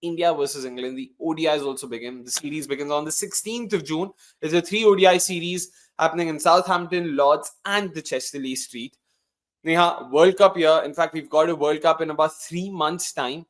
India versus England. The ODIs also begin. The series begins on the 16th of June. There's a 3 ODI series happening in Southampton, Lords, and the Chesterley Street. Neha, World Cup here. In fact, we've got a World Cup in about 3 months' time.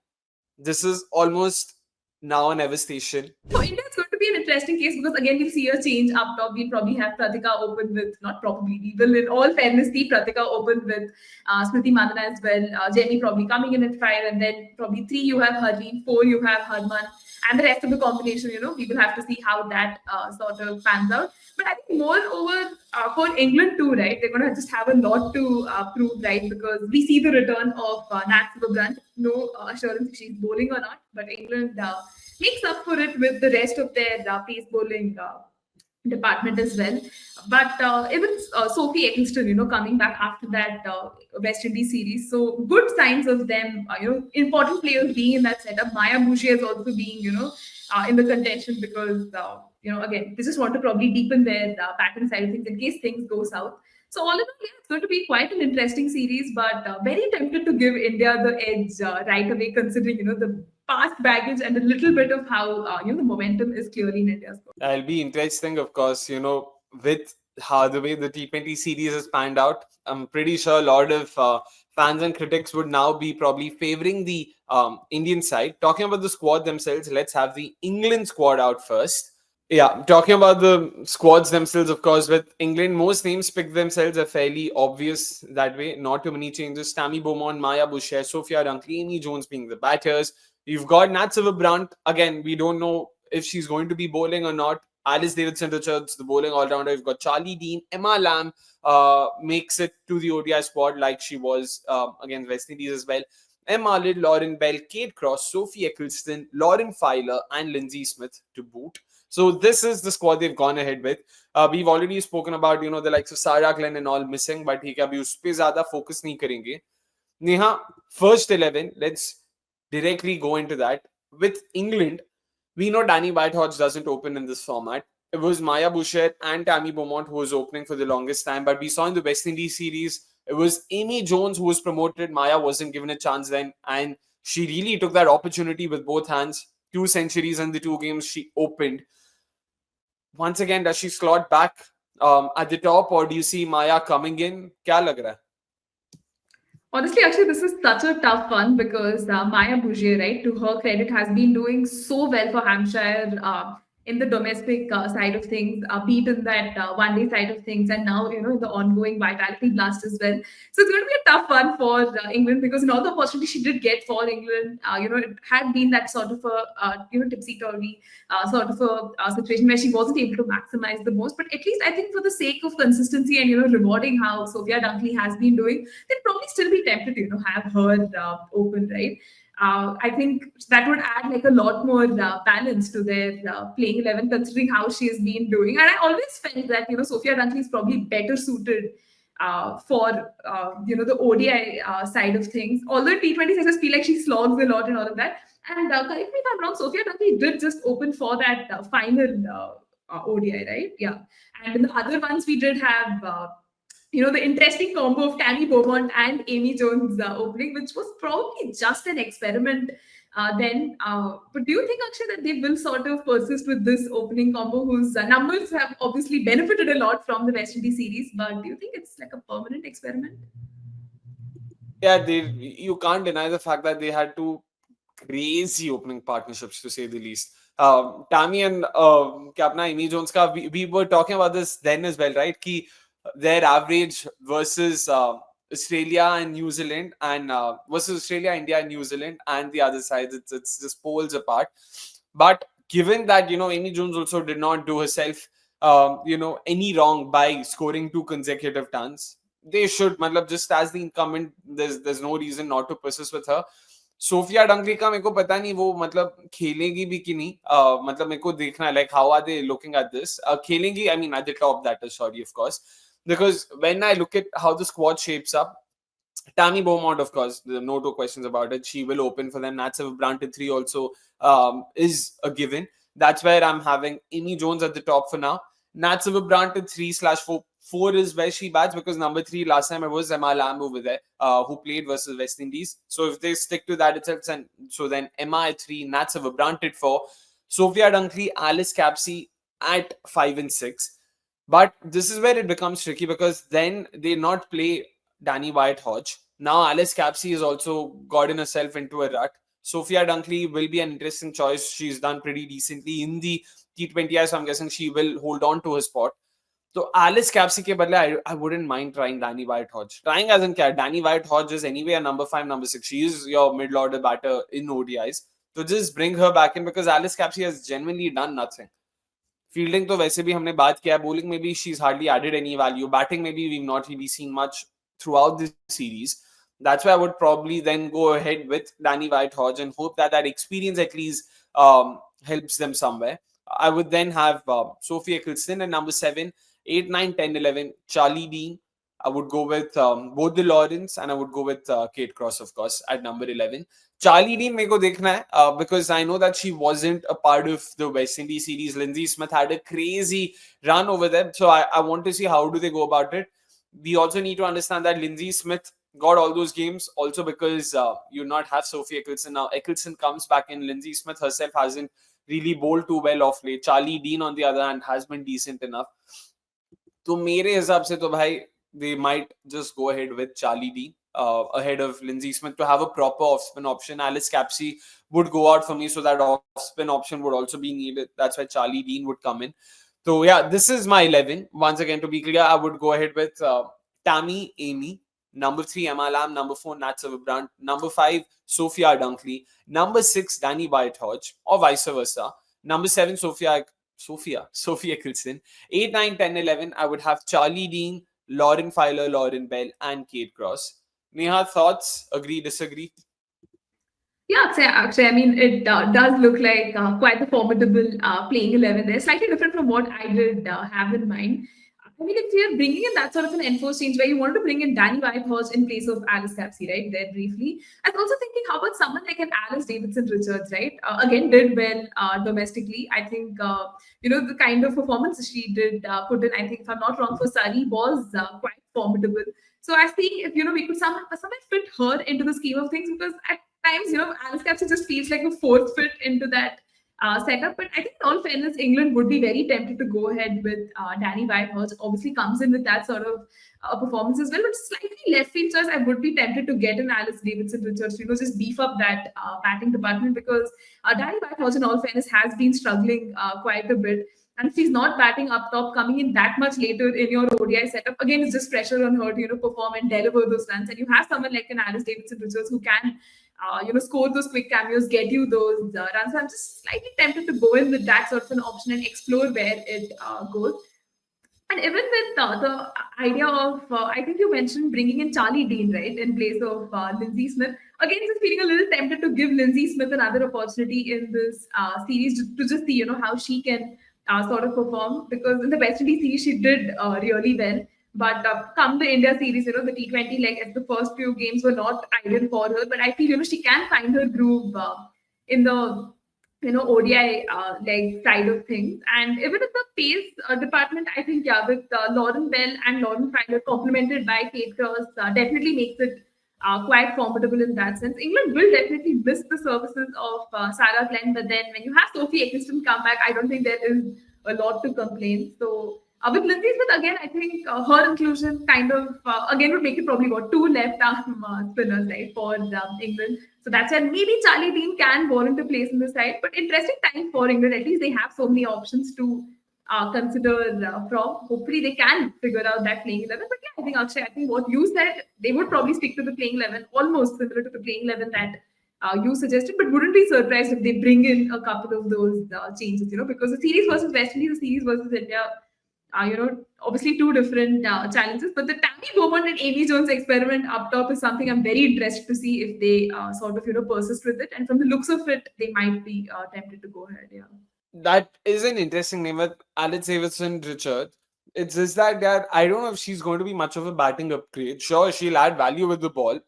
This is almost now or never station. So India is going to be an interesting case because again we'll see a change up top. We'll probably have Pratika open with, not probably, we will in all fairness see Pratika open with Smriti Mandana as well. Jamie probably coming in at 5, and then probably 3 you have Harleen, 4 you have Harman, and the rest of the combination, we will have to see how that sort of pans out. But I think moreover for England too, right? They're going to just have a lot to prove, right? Because we see the return of Nat Silverbrand. No assurance if she's bowling or not, but England makes up for it with the rest of their pace bowling department as well. But even Sophie Eccleston, coming back after that West Indies series. So good signs of them, important players being in that setup. Maya Boucher is also being, in the contention because, again, they just want to probably deepen their pattern side of things in case things go south. So all in all, yeah, it's going to be quite an interesting series, but very tempted to give India the edge right away, considering, the past baggage and a little bit of how, the momentum is clearly in India's court. That'll be interesting, of course, with how the way the T20 series has panned out. I'm pretty sure a lot of fans and critics would now be probably favoring the Indian side. Talking about the squad themselves, let's have the England squad out first. Yeah, talking about the squads themselves, of course, with England, most names picked themselves are fairly obvious that way. Not too many changes. Tammy Beaumont, Maya Boucher, Sophia Dunkley, Amy Jones being the batters. You've got Nat Silverbrand. Again, we don't know if she's going to be bowling or not. Alice Davidson-Richards, the bowling all-rounder. You've got Charlie Dean. Emma Lamb makes it to the ODI squad like she was against West Indies as well. Emma Lid, Lauren Bell, Kate Cross, Sophie Eccleston, Lauren Filer, and Lindsay Smith to boot. So this is the squad they've gone ahead with. We've already spoken about, the likes of Sarah Glenn and all missing, but he kabhi us pe zyada focus nahi karenge. Neha, first 11, let's directly go into that. With England, we know Danny Whitehodge doesn't open in this format. It was Maya Boucher and Tammy Beaumont who was opening for the longest time, but we saw in the West Indies series, it was Amy Jones who was promoted. Maya wasn't given a chance then, and she really took that opportunity with both hands. 2 centuries in the 2 games she opened. Once again, does she slot back at the top, or do you see Maya coming in? Kya lag raha hai? Honestly, actually, this is such a tough one because Maya Boucher, right, to her credit, has been doing so well for Hampshire in the domestic side of things, beaten that one-day side of things, and now, the ongoing Vitality Blast as well. So it's going to be a tough one for England because in all the opportunities she did get for England, it had been that sort of a, tipsy-turvy sort of a situation where she wasn't able to maximize the most. But at least I think for the sake of consistency and, rewarding how Sophia Dunkley has been doing, they'd probably still be tempted to, have her open, right? I think that would add like a lot more balance to their playing 11, considering how she has been doing. And I always felt that Sophia Dunkley is probably better suited for the ODI side of things. Although T20s, I just feel like she slogs a lot and all of that. And correct me if I'm wrong, Sophia Dunkley did just open for that final ODI, right? Yeah. And in the other ones, we did have the interesting combo of Tammy Beaumont and Amy Jones opening, which was probably just an experiment then. But do you think, Akshay, that they will sort of persist with this opening combo, whose numbers have obviously benefited a lot from the West Indies series? But do you think it's like a permanent experiment? Yeah, you can't deny the fact that they had 2 crazy opening partnerships, to say the least. Tammy and Amy Jones, we were talking about this then as well, right? Ki their average versus Australia and New Zealand, and versus Australia, India, and New Zealand, and the other side, it's just poles apart. But given that Amy Jones also did not do herself any wrong by scoring 2 consecutive tons, they should, just as the incumbent, there's no reason not to persist with her. Sophia Dunkley का मेरे को पता नहीं वो खेलेगी भी कि नहीं, मेरे को देखना है, like how are they looking at this? खेलेंगी, I mean at the top, that is, sorry, of course, because when I look at how the squad shapes up, Tammy Beaumont, of course, there are no 2 questions about it, she will open for them. Nat Silverbrand at 3 also is a given. That's where I'm having Amy Jones at the top for now. Nat Silverbrand at 3/4 4 is where she bats, because number 3 last time it was Emma Lamb over there, who played versus West Indies. So if they stick to that itself, and so then Emma at 3, Nats have Brandt at 4, Sophia Dunkley, Alice Capsey at 5 and 6. But this is where it becomes tricky, because then they not play Danny White Hodge. Now Alice Capsey has also gotten herself into a rut. Sophia Dunkley will be an interesting choice. She's done pretty decently in the T20I, so I'm guessing she will hold on to her spot. So Alice Capsey ke badle, I wouldn't mind trying Danny White Hodge. Trying as in care. Danny White Hodge is anyway a number 5, number 6. She is your middle order batter in ODIs. So just bring her back in, because Alice Capsey has genuinely done nothing. Fielding तो वैसे भी हमने बात किया, bowling maybe she's hardly added any value, batting maybe we've not really seen much throughout this series. That's why I would probably then go ahead with Danny White Hodge and hope that that experience at least helps them somewhere. I would then have Sophie Eccleston at number 7, 8, 9, 10, 11, Charlie Dean. I would go with both the Lawrence, and I would go with Kate Cross, of course, at number 11. Charlie Dean मेरे को देखना है, because I know that she wasn't a part of the West Indies series. Lindsay Smith had a crazy run over them, so I want to see how do they go about it. We also need to understand that Lindsay Smith got all those games also because you not have Sophie Eccleston. Now Eccleston comes back in. Lindsay Smith herself hasn't really bowled too well off late. Charlie Dean, on the other hand, has been decent enough. तो मेरे हिसाब से तो भाई they might just go ahead with Charlie Dean ahead of Lindsay Smith to have a proper off-spin option. Alice Capsey would go out for me, so that off-spin option would also be needed. That's why Charlie Dean would come in. So yeah, this is my 11. Once again, to be clear, I would go ahead with Tammy Amy. Number 3, Emma Lamb. Number 4, Nats Brandt. Number 5, Sophia Dunkley. Number 6, Danny White Hodge, or vice versa. Number 7, Sophie Eccleston. 8, 9, 10, 11, I would have Charlie Dean, Lauren Filer, Lauren Bell, and Kate Cross. Neha, thoughts? Agree, disagree? Yeah, actually, I mean, it does look like quite a formidable playing 11 there. Slightly different from what I did have in mind. I mean, if you're bringing in that sort of an enforced change where you wanted to bring in Danny White Hodge in place of Alice Capsey, right, there briefly. I was also thinking, how about someone like an Alice Davidson Richards, right? Again, did well domestically. I think, the kind of performance she did put in, I think, if I'm not wrong, for Surrey was quite formidable. So I think if, we could somehow fit her into the scheme of things, because at times, Alice Capsey just feels like a fourth fit into that setup. But I think in all fairness, England would be very tempted to go ahead with Danny White Hodge. Obviously comes in with that sort of performance as well, but slightly left field choice. I would be tempted to get an Alice Davidson Richards, just beef up that batting department, because Danny White Hodge, in all fairness, has been struggling quite a bit. And if she's not batting up top, coming in that much later in your ODI setup, again, it's just pressure on her to perform and deliver those runs. And you have someone like an Alice Davidson Richards who can score those quick cameos, get you those runs. So I'm just slightly tempted to go in with that sort of an option and explore where it goes. And even with the idea of, I think you mentioned bringing in Charlie Dean, right, in place of Lindsay Smith. Again, just feeling a little tempted to give Lindsay Smith another opportunity in this series to just see, how she can sort of perform. Because in the West Indies series, she did really well. But come the India series, the T20, like as the first few games were not ideal for her. But I feel, she can find her groove in the ODI like side of things. And even in the pace department, I think, yeah, with Lauren Bell and Lauren Filer complemented by Kate Cross, definitely makes it quite formidable in that sense. England will definitely miss the services of Sarah Glenn, but then when you have Sophie Eccleston come back, I don't think there is a lot to complain. So with Lindsay Smith, again, I think her inclusion kind of, again, would make it probably two left-arm spinners, right, for England. So that's why maybe Charlie Dean can warrant a place in the side. But interesting time for England. At least they have so many options to consider from. Hopefully they can figure out that playing 11. But yeah, I think Akshay, I think what you said, they would probably stick to the playing 11, almost similar to the playing 11 that you suggested, but wouldn't be surprised if they bring in a couple of those changes, because the series versus West Indies, the series versus India, obviously two different challenges. But the Tammy Beaumont and Amy Jones experiment up top is something I'm very interested to see if they sort of, persist with it. And from the looks of it, they might be tempted to go ahead. Yeah. That is an interesting name with Alice Davidson Richards. It's just that I don't know if she's going to be much of a batting upgrade. Sure, she'll add value with the ball.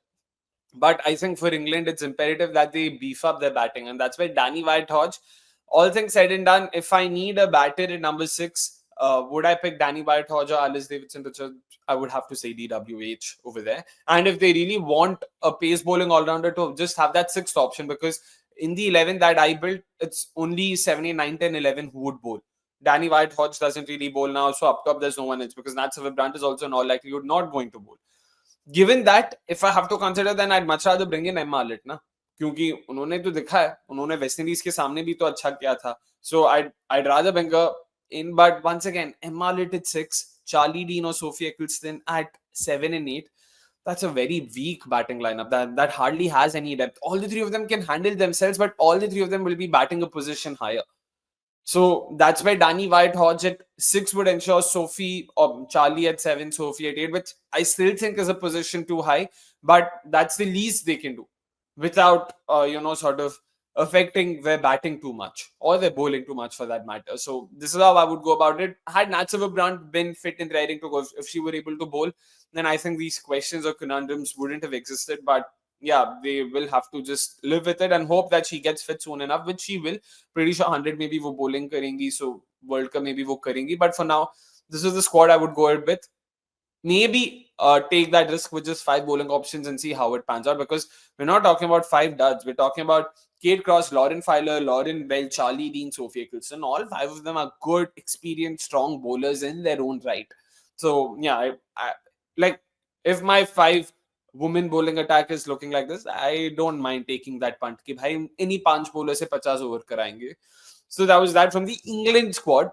But I think for England, it's imperative that they beef up their batting. And that's why Danny White Hodge, all things said and done, if I need a batter at number 6, would I pick Danny White, Hodge, or Alice Davidson? I would have to say DWH over there. And if they really want a pace bowling all-rounder, to just have that sixth option, because in the 11 that I built, it's only 7, 8, 9, 10, 11 who would bowl. Danny White, Hodge doesn't really bowl now, so up top there's no one else, because Nat Brandt is also in all likelihood not going to bowl. Given that, if I have to consider, then I'd much rather bring in Emma Arlett ना, क्योंकि उन्होंने तो दिखा है, उन्होंने West Indies के सामने भी तो अच्छा किया था. So I'd rather bring her in, but once again, Emma Arlett at 6, Charlie Dean or Sophie Eccleston at 7 and 8. That's a very weak batting lineup that hardly has any depth. All the three of them can handle themselves, but all the three of them will be batting a position higher. So that's why Danny White, Hodge at 6 would ensure Sophie or Charlie at 7, Sophie at 8, which I still think is a position too high, but that's the least they can do without, sort of affecting their batting too much or their bowling too much for that matter. So this is how I would go about it. Had Nat Brandt been fit and raring to go, if she were able to bowl, then I think these questions or conundrums wouldn't have existed. But yeah, they will have to just live with it and hope that she gets fit soon enough, which she will. Pretty sure 100 maybe wo bowling karengi, so World Cup maybe wo karengi. But for now, this is the squad I would go with. Maybe take that risk with just 5 bowling options and see how it pans out, because we're not talking about 5 duds. We're talking about Kate Cross, Lauren Filer, Lauren Bell, Charlie Dean, Sophie Eccleston. All 5 of them are good, experienced, strong bowlers in their own right. So yeah, I like, if my 5 women bowling attack is looking like this, I don't mind taking that punt कि भाई इन्हीं 5 bowler से 50 over कराएंगे. So that was that from the England squad.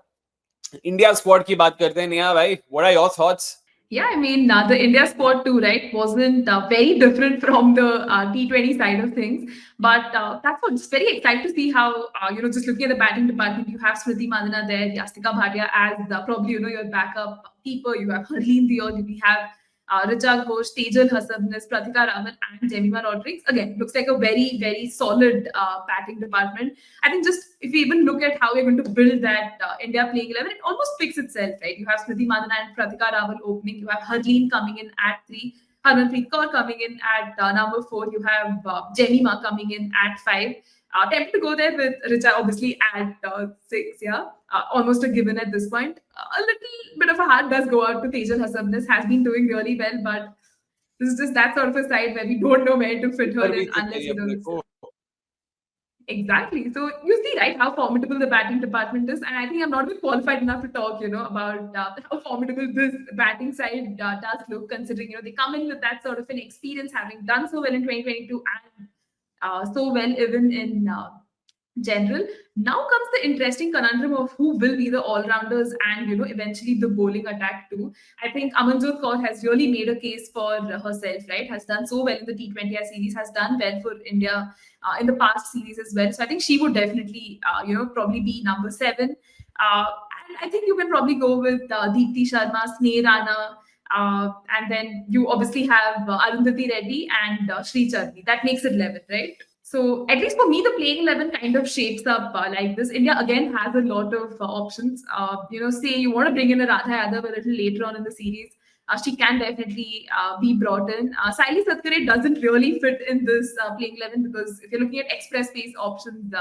India squad की बात करते हैं. Neha भाई, what are your thoughts? Yeah, I mean, the India squad too, right, wasn't very different from the T20 side of things. But that's what, just very excited to see how, just looking at the batting department, you have Smriti Mandana there, Yastika Bhatia as probably, your backup keeper. You have Harleen Deol, we have Richa Ghosh, Tejal Hasabnis, Pratika Raman, and Jemima Rodriguez. Again, looks like a very, very solid batting department. I think just if we even look at how we're going to build that India playing 11, it almost picks itself, right? You have Smriti Mandana and Pratika Rawal opening. You have Harleen coming in at 3. Harmanpreet Kaur coming in at number 4. You have Jemima coming in at 5. Tempted to go there with Richa, obviously, at 6. Yeah, almost a given at this point. A little bit of a heart does go out to Tejal Hasabnis. Has been doing really well, but this is just that sort of a side where we don't know where to fit her in unless you know. Exactly. So you see, right, how formidable the batting department is, and I think I'm not even qualified enough to talk, about how formidable this batting side does look. Considering they come in with that sort of an experience, having done so well in 2022 and so well even in general. Now comes the interesting conundrum of who will be the all-rounders and eventually the bowling attack too. I think Amanjot Kaur has really made a case for herself, right? Has done so well in the T20I series, has done well for India in the past series as well. So I think she would definitely, probably be number 7. And I think you can probably go with Deepti Sharma, Sneh Rana, and then you obviously have Arundhati Reddy and Sri Charni. That makes it 11, right? So at least for me, the playing 11 kind of shapes up like this. India again has a lot of options. Say you want to bring in a Radha Yadav a little later on in the series, she can definitely be brought in. Saili Satkare doesn't really fit in this playing 11, because if you're looking at express pace options,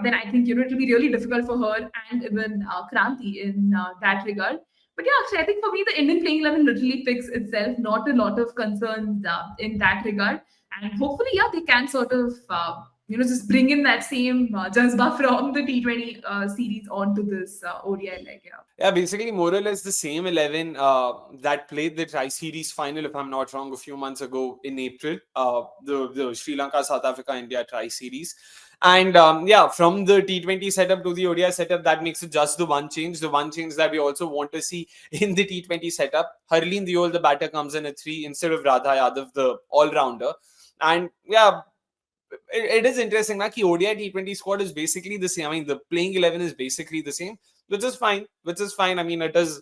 then I think it will be really difficult for her and even Kranti in that regard. But yeah, actually, I think for me, the Indian playing 11 literally picks itself. Not a lot of concerns in that regard. And hopefully, yeah, they can sort of, just bring in that same jazba from the T20 series onto this ODI leg. Yeah, basically, more or less the same 11 that played the Tri-Series final, if I'm not wrong, a few months ago in April, the Sri Lanka, South Africa, India Tri-Series. And from the T20 setup to the ODI setup, that makes it just the one change. The one change that we also want to see in the T20 setup, Harleen Deol, the batter, comes in at 3 instead of Radha Yadav, the all-rounder. And yeah, it is interesting that the ODI T20 squad is basically the same. I mean, the playing 11 is basically the same, which is fine. I mean, it is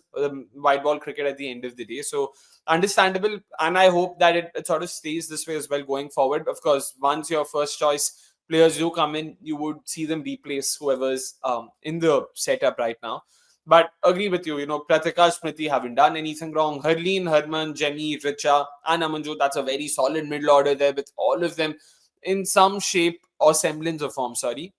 white ball cricket at the end of the day. So understandable. And I hope that it sort of stays this way as well going forward. Of course, once your first choice players do come in, you would see them replace whoever's in the setup right now. But agree with you, Pratika, Smriti haven't done anything wrong. Harleen, Harman, Jenny, Richa, and Amanjot, that's a very solid middle order there with all of them in some shape or semblance of form, 8,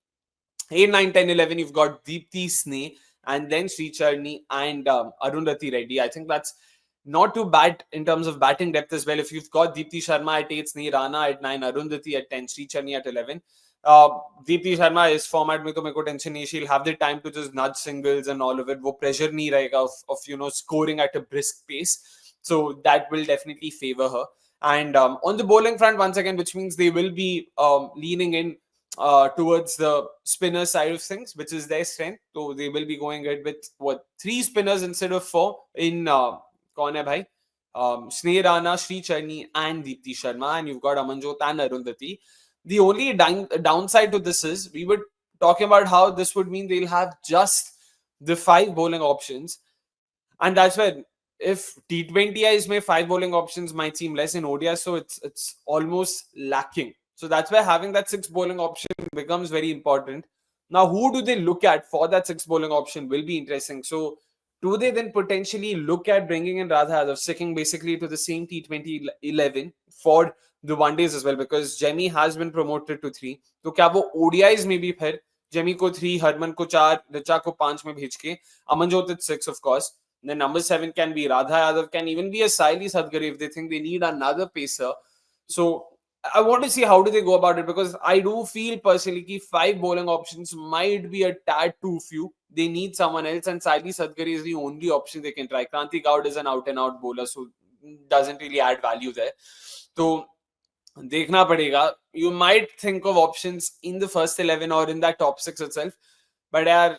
9, 10, 11, you've got Deepti, Sneh, and then Sri Charni and Arundhati Reddy. I think that's not too bad in terms of batting depth as well. If you've got Deepti Sharma at 8, Sneha Rana at 9, Arundhati at 10, Sri Charni at 11. Deepti Sharma is format में तो मेरे को tension नहीं. She'll have the time to just nudge singles and all of it. वो pressure नहीं रहेगा of scoring at a brisk pace. So that will definitely favor her. And on the bowling front, once again, which means they will be leaning in towards the spinner side of things, which is their strength. So they will be going ahead with 3 spinners instead of 4 in kaun hai bhai? Sneha Rana, Sri Charni and Deepti Sharma, and you've got Amanjot and Arundhati. The only downside to this is we were talking about how this would mean they'll have just the 5 bowling options, and that's where if T20Is may 5 bowling options might seem less in ODI, so it's almost lacking. So that's why having that 6 bowling option becomes very important. Now, who do they look at for that 6 bowling option will be interesting. So do they then potentially look at bringing in Radha Yadav, sticking basically to the same T20 11 for the one days as well? Because Jemmy has been promoted to 3. So क्या वो ODIs में भी फिर Jemmy को 3, Harman को 4, Richa को 5 में भेज के, Amanjot at 6 of course. Then number 7 can be Radha Yadav, can even be a Saili Sadgari if they think they need another pacer. So I want to see how do they go about it, because I do feel personally that 5 bowling options might be a tad too few. They need someone else, and Saili Sadgari is the only option they can try. Kranti Gaud is an out-and-out bowler, so doesn't really add value there. So देखना पड़ेगा. You might think of options in the first 11 or in that top 6 itself, but यार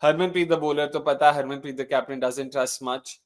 Harmanpreet the bowler तो पता है, Harmanpreet the captain doesn't trust much.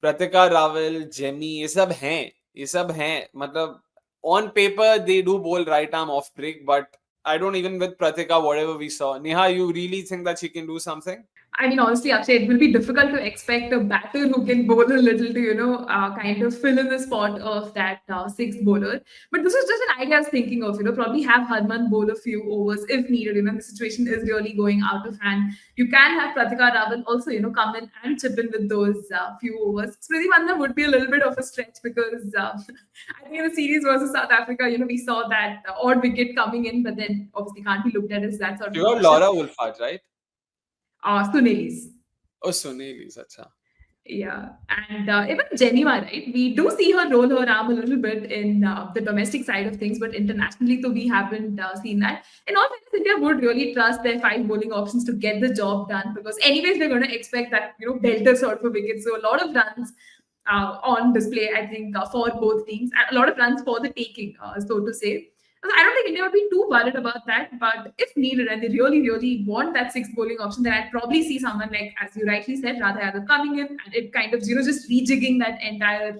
Pratika Rawal, Jemmy, ये सब हैं. मतलब on paper they do bowl right arm off break, but I don't even with Pratika, whatever we saw. Neha, you really think that she can do something? I mean, honestly, Akshay, it will be difficult to expect a batter who can bowl a little to, kind of fill in the spot of that 6th bowler. But this is just an idea I was thinking of, probably have Harman bowl a few overs if needed. The situation is really going out of hand. You can have Pratika Rawal also, come in and chip in with those few overs. Smriti Mandana would be a little bit of a stretch because I think in the series versus South Africa, we saw that odd wicket coming in, but then obviously can't be looked at as that sort of. You got Laura Wolfhard, right? Sunelis. Oh, Sunelis, acha. Yeah, and even Jemima, right? We do see her roll her arm a little bit in the domestic side of things, but internationally, though, we haven't seen that. In all fairness, India would really trust their 5 bowling options to get the job done, because anyways, they're going to expect that, belter sort of a wicket. So a lot of runs on display, I think, for both teams, and a lot of runs for the taking, so to say. I don't think India would be too worried about that, but if needed and they really, really want that 6th bowling option, then I'd probably see someone like, as you rightly said, Radha Yadav coming in and it kind of, just rejigging that entire,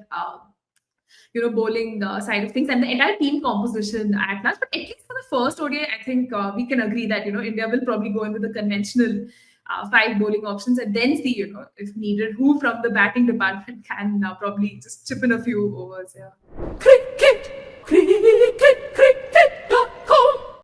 bowling side of things and the entire team composition at large. But at least for the first ODI, I think we can agree that, India will probably go in with the conventional 5 bowling options and then see, if needed, who from the batting department can probably just chip in a few overs. Yeah.